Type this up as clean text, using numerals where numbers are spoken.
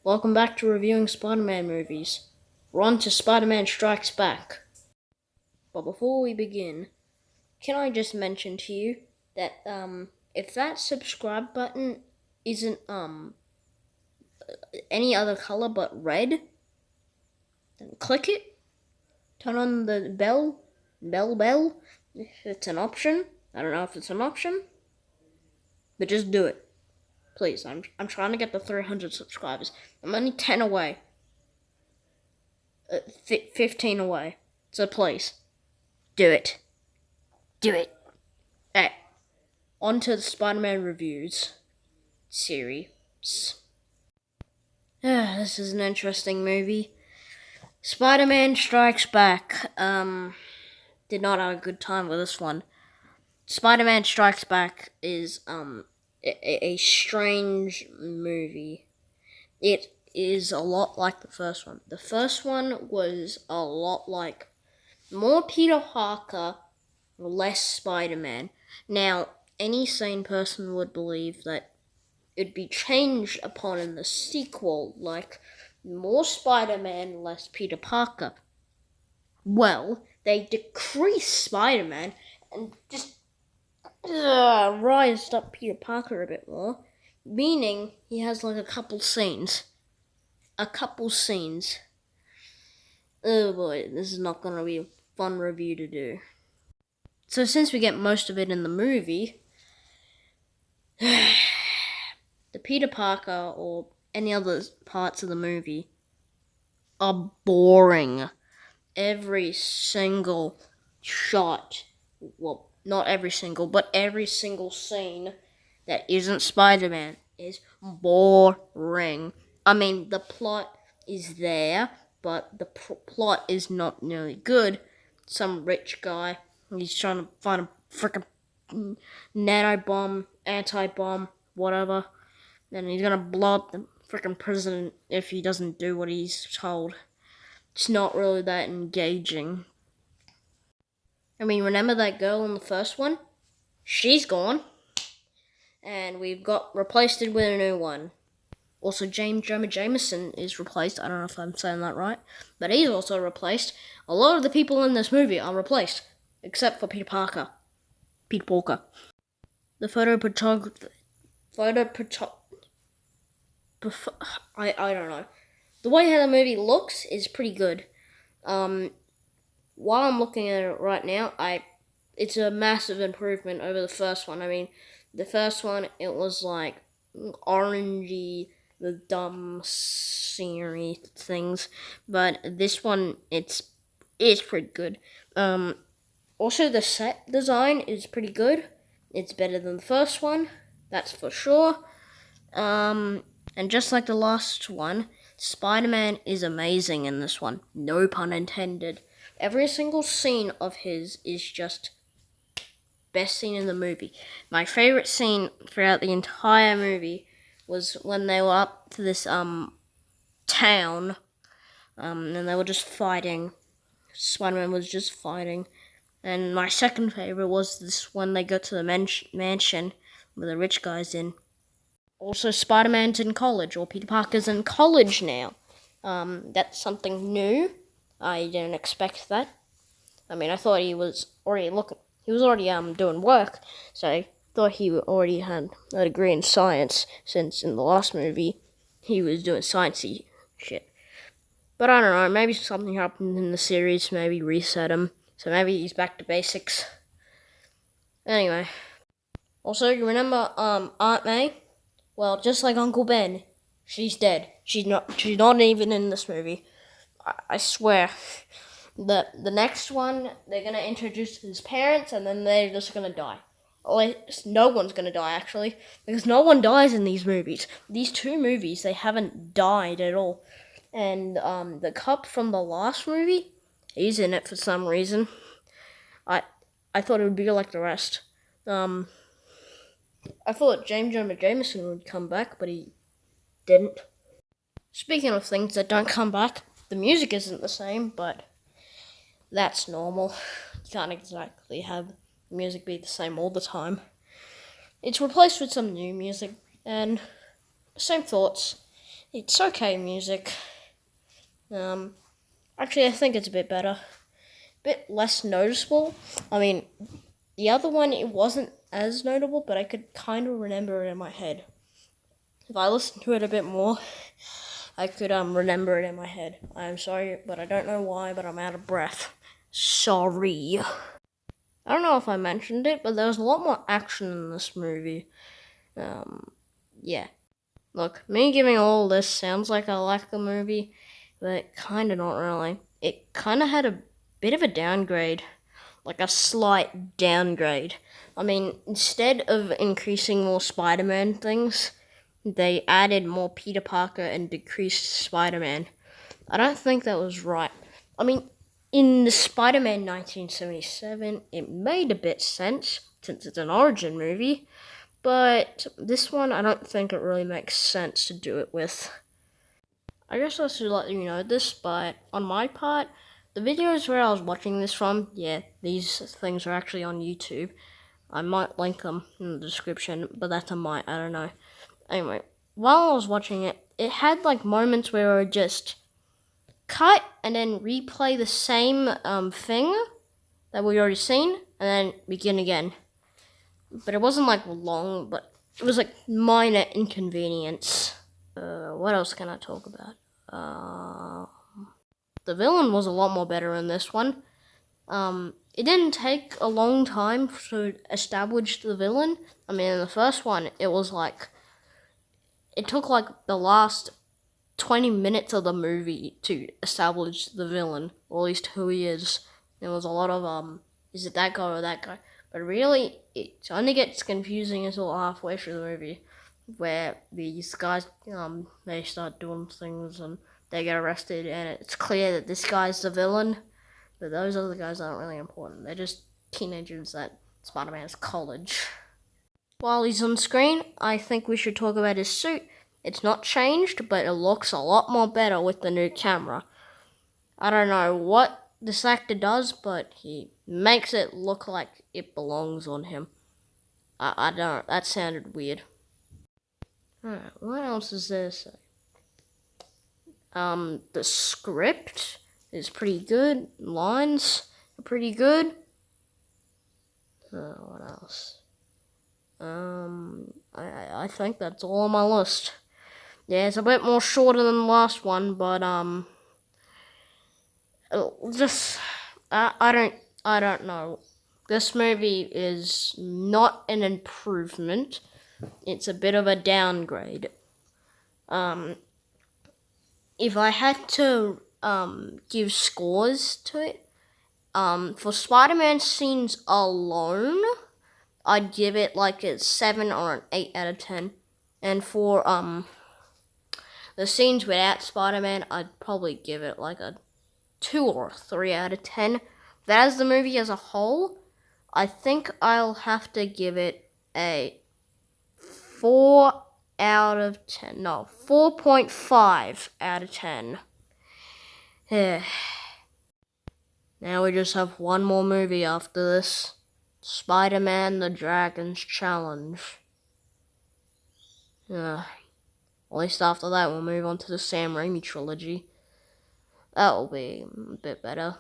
Welcome back to reviewing Spider-Man movies. We're on to Spider-Man Strikes Back. But before we begin, can I just mention to you that if that subscribe button isn't any other color but red, then click it. Turn on the bell, if it's an option. I don't know if it's an option, but just do it. Please, I'm trying to get the 300 subscribers. I'm only 10 away. 15 away. So please, do it. Do it. Alright, on to the Spider-Man reviews series. This is an interesting movie. Spider-Man Strikes Back. Did not have a good time with this one. Spider-Man Strikes Back is a strange movie. It is a lot like the first one. The first one was a lot like more Peter Parker, less Spider-Man. Now, any sane person would believe that it'd be changed upon in the sequel, like more Spider-Man, less Peter Parker. Well, they decreased Spider-Man and just rised up Peter Parker a bit more, meaning he has like a couple scenes. Oh boy, this is not going to be a fun review to do. So since we get most of it in the movie, the Peter Parker or any other parts of the movie are boring. Every single shot, well, not every single, but every single scene that isn't Spider-Man is boring. I mean, the plot is there, but the plot is not nearly good. Some rich guy, he's trying to find a freaking nanobomb, anti-bomb, whatever, and he's gonna blow up the freaking president if he doesn't do what he's told. It's not really that engaging. I mean, remember that girl in the first one? She's gone. And we've got replaced it with a new one. Also, James Jonah Jameson is replaced. I don't know if I'm saying that right. But he's also replaced. A lot of the people in this movie are replaced. Except for Peter Parker. The I don't know. The way how the movie looks is pretty good. While I'm looking at it right now, it's a massive improvement over the first one. I mean, the first one, it was like orangey, the dumb scenery things, but this one, it's pretty good. Also, the set design is pretty good. It's better than the first one, that's for sure. And just like the last one, Spider-Man is amazing in this one. No pun intended. Every single scene of his is just best scene in the movie. My favorite scene throughout the entire movie was when they were up to this town, and they were just fighting. Spider-Man was just fighting. And my second favorite was this when they go to the mansion where the rich guy's in. Also, Spider-Man's in college, or Peter Parker's in college now. That's something new. I didn't expect that. I mean, I thought he was already doing work, so I thought he already had a degree in science, since in the last movie, he was doing sciencey shit. But I don't know, maybe something happened in the series, maybe reset him, so maybe he's back to basics. Anyway. Also, you remember, Aunt May? Well, just like Uncle Ben, she's dead. She's not even in this movie. I swear. The next one, they're going to introduce his parents, and then they're just going to die. Or no one's going to die, actually, because no one dies in these movies. These two movies, they haven't died at all. And the cop from the last movie, he's in it for some reason. I thought it would be like the rest. I thought James Jonah Jameson would come back, but he didn't. Speaking of things that don't come back, the music isn't the same, but that's normal. You can't exactly have music be the same all the time. It's replaced with some new music, and same thoughts. It's okay music. Actually, I think it's a bit better. A bit less noticeable. I mean, the other one, it wasn't as notable, but I could kind of remember it in my head. If I listened to it a bit more, I could remember it in my head. I'm sorry, but I don't know why, but I'm out of breath. Sorry. I don't know if I mentioned it, but there was a lot more action in this movie. Yeah. Look, me giving all this sounds like I like the movie, but kinda not really. It kinda had a bit of a downgrade. Like a slight downgrade. I mean, instead of increasing more Spider-Man things, they added more Peter Parker and decreased Spider-Man. I don't think that was right. I mean, in the Spider-Man 1977, it made a bit sense, since it's an origin movie, but this one, I don't think it really makes sense to do it with. I guess I should let you know this, but on my part, the videos where I was watching this from, yeah, these things are actually on YouTube. I might link them in the description, but that's a might, I don't know. Anyway, while I was watching it, it had like moments where it would just cut and then replay the same thing that we already seen, and then begin again. But it wasn't like long, but it was like minor inconvenience. What else can I talk about? The villain was a lot more better in this one. It didn't take a long time to establish the villain. I mean, in the first one, it took like the last 20 minutes of the movie to establish the villain, or at least who he is. There was a lot of, is it that guy or that guy? But really, it only gets confusing until halfway through the movie, where these guys, they start doing things and they get arrested, and it's clear that this guy's the villain, but those other guys aren't really important. They're just teenagers at Spider-Man's college. While he's on screen, I think we should talk about his suit. It's not changed, but it looks a lot more better with the new camera. I don't know what this actor does, but he makes it look like it belongs on him. I don't, that sounded weird. Alright, what else is there to say? The script is pretty good. Lines are pretty good. What else? I think that's all on my list. Yeah, it's a bit more shorter than the last one, but just I don't know. This movie is not an improvement. It's a bit of a downgrade. If I had to give scores to it, for Spider-Man scenes alone, I'd give it like a 7 or an 8 out of 10. And for the scenes without Spider-Man, I'd probably give it like a 2 or 3 out of 10. But as the movie as a whole, I think I'll have to give it a 4 out of 10. No, 4.5 out of 10. Now we just have one more movie after this. Spider-Man the Dragon's Challenge. At least after that, we'll move on to the Sam Raimi trilogy. That'll be a bit better.